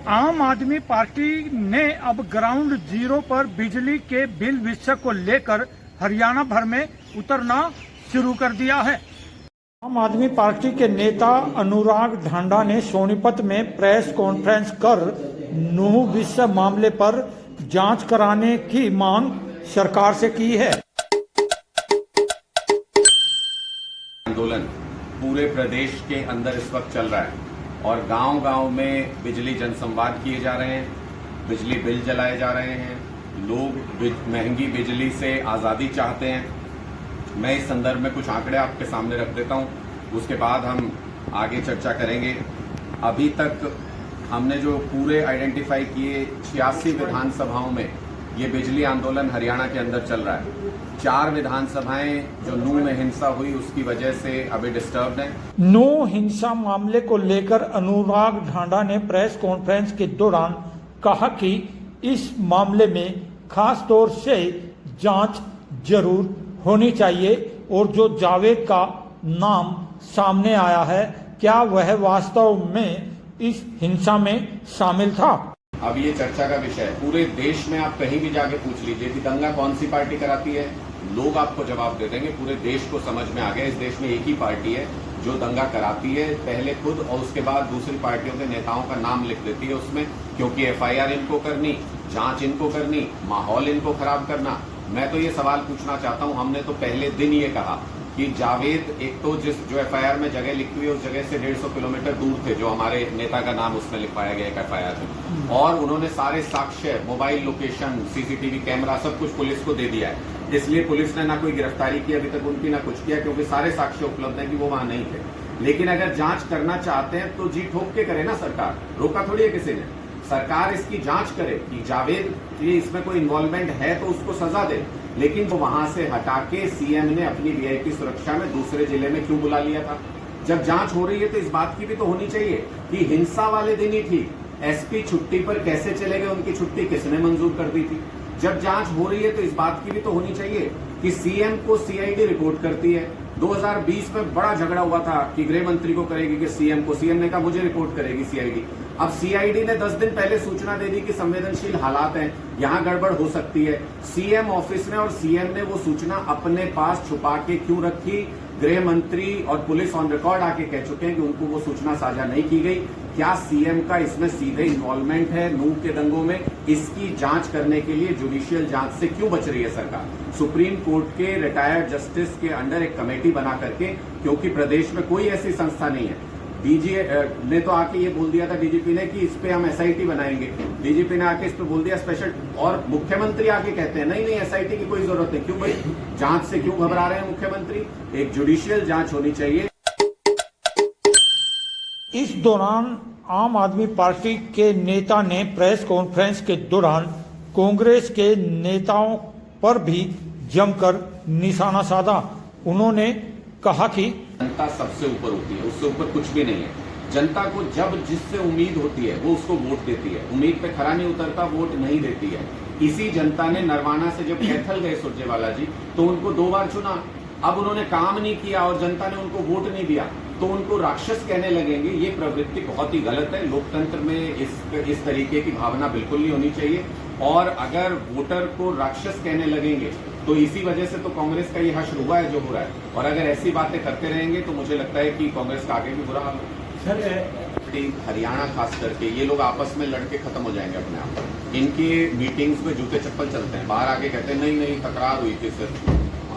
आम आदमी पार्टी ने अब ग्राउंड जीरो पर बिजली के बिल विषय को लेकर हरियाणा भर में उतरना शुरू कर दिया है। आम आदमी पार्टी के नेता अनुराग ढांडा ने सोनीपत में प्रेस कॉन्फ्रेंस कर नूह विषय मामले पर जांच कराने की मांग सरकार से की है। आंदोलन पूरे प्रदेश के अंदर इस वक्त चल रहा है और गांव-गांव में बिजली जनसंवाद किए जा रहे हैं, बिजली बिल जलाए जा रहे हैं, लोग महंगी बिजली से आज़ादी चाहते हैं। मैं इस संदर्भ में कुछ आंकड़े आपके सामने रख देता हूं, उसके बाद हम आगे चर्चा करेंगे। अभी तक हमने जो पूरे आइडेंटिफाई किए 86 विधानसभाओं में ये बिजली आंदोलन हरियाणा के अंदर चल रहा है। 4 विधानसभाएं जो नूह में हिंसा हुई उसकी वजह से अभी डिस्टर्ब्ड हैं। नूह हिंसा मामले को लेकर अनुराग ढांडा ने प्रेस कॉन्फ्रेंस के दौरान कहा कि इस मामले में खास तौर से जांच जरूर होनी चाहिए और जो जावेद का नाम सामने आया है, क्या वह वास्तव में इस हिंसा में शामिल था? अब ये चर्चा का विषय है। पूरे देश में आप कहीं भी जाके पूछ लीजिए कि दंगा कौन सी पार्टी कराती है, लोग आपको जवाब दे देंगे। पूरे देश को समझ में आ गया इस देश में एक ही पार्टी है जो दंगा कराती है, पहले खुद और उसके बाद दूसरी पार्टियों के नेताओं का नाम लिख देती है उसमें, क्योंकि एफआईआर इनको करनी, जांच इनको करनी, माहौल इनको खराब करना। मैं तो ये सवाल पूछना चाहता हूं, हमने तो पहले दिन ये कहा कि जावेद एक तो जो एफआईआर में जगह लिखी हुई है उस जगह से 150 किलोमीटर दूर थे, जो हमारे नेता का नाम उसमें लिखवाया गया एक एफआईआर में, और उन्होंने सारे साक्ष्य, मोबाइल लोकेशन, सीसीटीवी कैमरा सब कुछ पुलिस को दे दिया है। इसलिए पुलिस ने ना कोई गिरफ्तारी की अभी तक उनकी, ना कुछ किया, क्योंकि सारे साक्ष्य उपलब्ध है कि वो वहां नहीं थे। लेकिन अगर जांच करना चाहते हैं तो जी ठोक के करे ना सरकार, रोका थोड़ी है किसी ने। सरकार इसकी जांच करे कि जावेद ये इसमें कोई इन्वॉल्वमेंट है तो उसको सजा दे, लेकिन वो वहां से हटा के सीएम ने अपनी वीआईपी सुरक्षा में दूसरे जिले में क्यों बुला लिया था? जब जांच हो रही है तो इस बात की भी तो होनी चाहिए कि हिंसा वाले दिन ही ठीक एसपी छुट्टी पर कैसे चले गए, उनकी छुट्टी किसने मंजूर कर दी थी? जब जांच हो रही है तो इस बात की भी तो होनी चाहिए कि सीएम को सीआईडी रिपोर्ट करती है। 2020 में बड़ा झगड़ा हुआ था कि गृह मंत्री को करेगी कि सीएम को, सीएम ने कहा मुझे रिपोर्ट करेगी सीआईडी। अब सीआईडी ने 10 दिन पहले सूचना दे दी कि संवेदनशील हालात हैं, यहां गड़बड़ हो सकती है। सीएम ऑफिस ने और सीएम ने वो सूचना अपने पास छुपा के क्यों रखी? गृह मंत्री और पुलिस ऑन रिकॉर्ड आके कह चुके हैं कि उनको वो सूचना साझा नहीं की गई। क्या सीएम का इसमें सीधे इन्वॉल्वमेंट है नूह के दंगों में? इसकी जांच करने के लिए जुडिशियल जांच से क्यों बच रही है सरकार? सुप्रीम कोर्ट के रिटायर्ड जस्टिस के अंडर एक कमेटी बना करके, क्योंकि प्रदेश में कोई ऐसी संस्था नहीं है। डीजी ने तो आके ये बोल दिया था डीजीपी ने कि इस पे हम एसआईटी बनाएंगे, डीजीपी ने आके इस पे बोल दिया स्पेशल, और मुख्यमंत्री आके कहते हैं नहीं नहीं एसआईटी की कोई जरूरत नहीं। क्यों भाई, जांच से क्यों घबरा रहे हैं मुख्यमंत्री? एक जुडिशियल जांच होनी चाहिए। इस दौरान आम आदमी पार्टी के नेता ने प्रेस कॉन्फ्रेंस के दौरान कांग्रेस के नेताओं पर भी जमकर निशाना साधा। उन्होंने कहा कि जनता सबसे ऊपर होती है, उससे ऊपर कुछ भी नहीं है। जनता को जब जिससे उम्मीद होती है वो उसको वोट देती है, उम्मीद पे खरा नहीं उतरता, वोट नहीं देती है। इसी जनता ने नरवाना से जब कैथल गए सुरजेवाला जी तो उनको 2 बार चुना, अब उन्होंने काम नहीं किया और जनता ने उनको वोट नहीं दिया तो उनको राक्षस कहने लगेंगे। ये प्रवृत्ति बहुत ही गलत है। लोकतंत्र में इस तरीके की भावना बिल्कुल नहीं होनी चाहिए, और अगर वोटर को राक्षस कहने लगेंगे तो इसी वजह से तो कांग्रेस का ये हश्र हुआ है जो हो रहा है, और अगर ऐसी बातें करते रहेंगे तो मुझे लगता है कि कांग्रेस का आगे भी बुरा हाल है। हरियाणा खास करके ये लोग आपस में लड़के खत्म हो जाएंगे अपने आप। इनके मीटिंग्स में जूते चप्पल चलते हैं, बाहर आके कहते हैं नहीं नहीं तकरार हुई थी, सिर्फ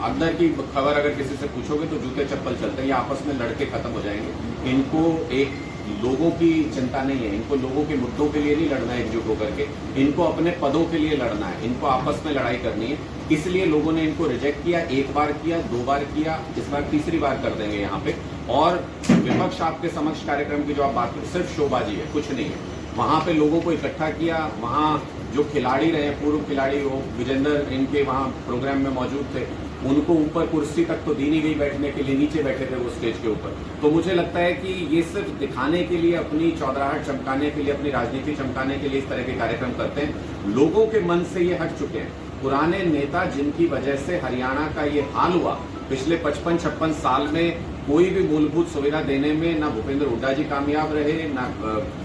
अंदर की खबर अगर किसी से पूछोगे तो जूते चप्पल चलते हैं, ये आपस में लड़के खत्म हो जाएंगे। इनको एक लोगों की चिंता नहीं है, इनको लोगों के मुद्दों के लिए नहीं लड़ना है एकजुट होकर के, इनको अपने पदों के लिए लड़ना है, इनको आपस में लड़ाई करनी है। इसलिए लोगों ने इनको रिजेक्ट किया, 1 बार किया, 2 बार किया, इस बार तीसरी बार कर देंगे यहाँ पे। और विपक्ष आपके समक्ष कार्यक्रम की जो आप बात करें सिर्फ शोबाजी है, कुछ नहीं है। वहां पे लोगों को इकट्ठा किया, वहां जो खिलाड़ी रहे, पूर्व खिलाड़ी वो विजेंद्र इनके वहां प्रोग्राम में मौजूद थे, उनको ऊपर कुर्सी तक तो दी नहीं गई बैठने के लिए, नीचे बैठे थे वो स्टेज के ऊपर। तो मुझे लगता है कि ये सिर्फ दिखाने के लिए, अपनी चौधराहट चमकाने के लिए, अपनी राजनीति चमकाने के लिए इस तरह के कार्यक्रम करते हैं। लोगों के मन से ये हट चुके हैं। पुराने नेता जिनकी वजह से हरियाणा का ये हाल हुआ, पिछले 55-56 साल में कोई भी मूलभूत सुविधा देने में ना भूपेंद्र हुड्डा जी कामयाब रहे, ना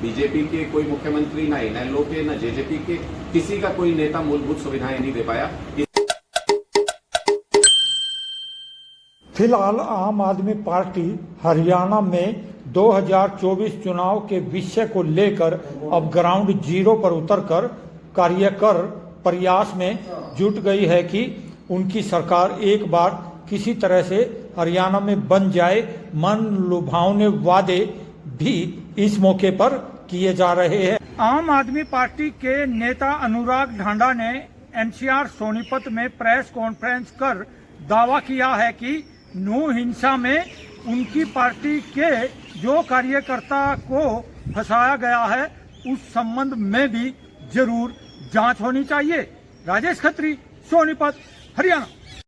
बीजेपी के कोई मुख्यमंत्री, ना इनेलो के, ना जेजेपी के, किसी का कोई नेता मूलभूत सुविधाएं नहीं दे पाया। फिलहाल आम आदमी पार्टी हरियाणा में 2024 चुनाव के विषय को लेकर अब ग्राउंड जीरो पर उतरकर कार्य कर प्रयास में जुट गई है कि उनकी सरकार एक बार किसी तरह से हरियाणा में बन जाए। मन लुभावने वादे भी इस मौके पर किए जा रहे हैं। आम आदमी पार्टी के नेता अनुराग ढांडा ने एनसीआर सोनीपत में प्रेस कॉन्फ्रेंस कर दावा किया है कि नू हिंसा में उनकी पार्टी के जो कार्यकर्ता को फंसाया गया है उस संबंध में भी जरूर जांच होनी चाहिए। राजेश खत्री, सोनीपत, हरियाणा।